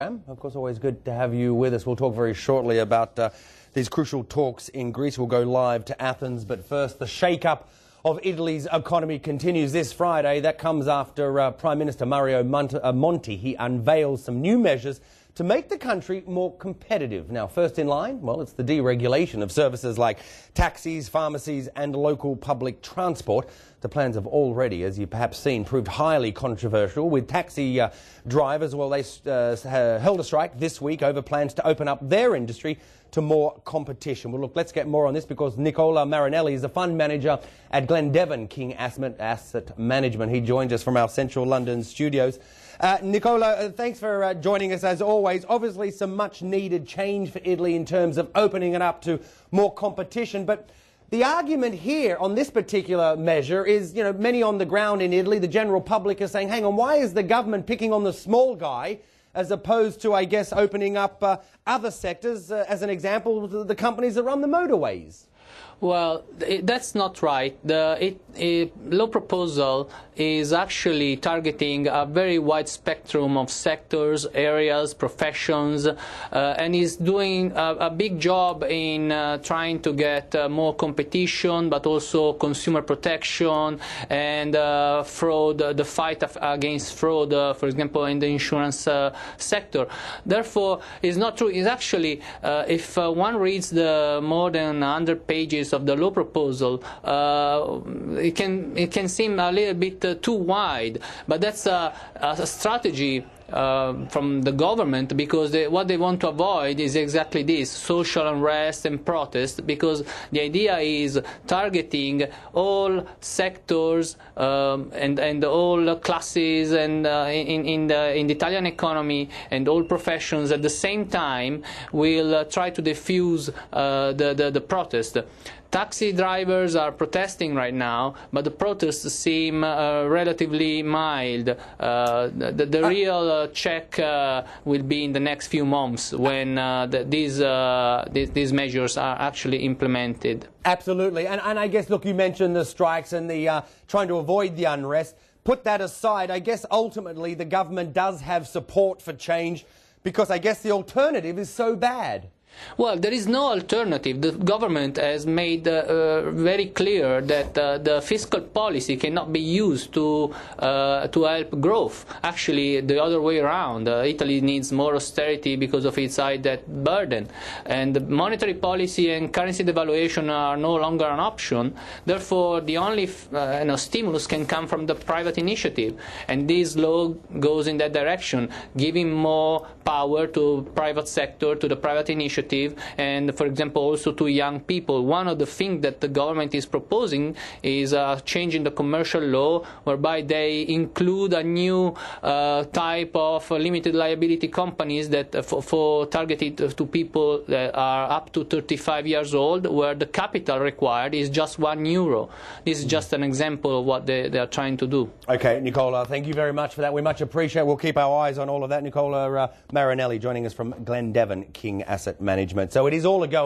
Of course, always good to have you with us. We'll talk very shortly about these crucial talks in Greece. We'll go live to Athens, but first, the shake-up of Italy's economy continues this Friday. That comes after Prime Minister Mario Monti. He unveils some new measures to make the country more competitive. Now, first in line, well, it's the deregulation of services like taxis, pharmacies and local public transport. The plans have already, as you've perhaps seen, proved highly controversial, with taxi drivers, well, they held a strike this week over plans to open up their industry to more competition. Well, look, let's get more on this because Nicola Marinelli is the fund manager at Glendevan King Asset Management. He joins us from our central London studios. Nicola, thanks for joining us as always. Obviously some much needed change for Italy in terms of opening it up to more competition, but the argument here on this particular measure is, you know, many on the ground in Italy, the general public are saying, hang on, why is the government picking on the small guy as opposed to, I guess, opening up other sectors, as an example, the companies that run the motorways? Well, that's not right. The law proposal is actually targeting a very wide spectrum of sectors, areas, professions, and is doing a big job in trying to get more competition, but also consumer protection and fraud, the fight against fraud, for example, in the insurance sector. Therefore, it's not true. It's actually, if one reads the more than 100 pages of the law proposal, it can seem a little bit too wide, but that's a strategy from the government, because what they want to avoid is exactly this: social unrest and protest, because the idea is targeting all sectors and all classes and in the Italian economy and all professions at the same time will try to diffuse the protest. Taxi drivers are protesting right now, but the protests seem relatively mild. The real check will be in the next few months when these measures are actually implemented. Absolutely. And I guess, look, you mentioned the strikes and the trying to avoid the unrest. Put that aside, I guess ultimately the government does have support for change because I guess the alternative is so bad. Well, there is no alternative. The government has made very clear that the fiscal policy cannot be used to help growth. Actually, the other way around. Italy needs more austerity because of its high debt burden. And the monetary policy and currency devaluation are no longer an option. Therefore, the only stimulus can come from the private initiative. And this law goes in that direction, giving more power to private sector, to the private initiative, and, for example, also to young people. One of the things that the government is proposing is a change in the commercial law, whereby they include a new type of limited liability companies that for targeted to people that are up to 35 years old, where the capital required is just €1. This is just an example of what they are trying to do. Okay, Nicola, thank you very much for that. We much appreciate it. We'll keep our eyes on all of that. Nicola Marinelli joining us from Glendevan King Asset Management. So it is all a go.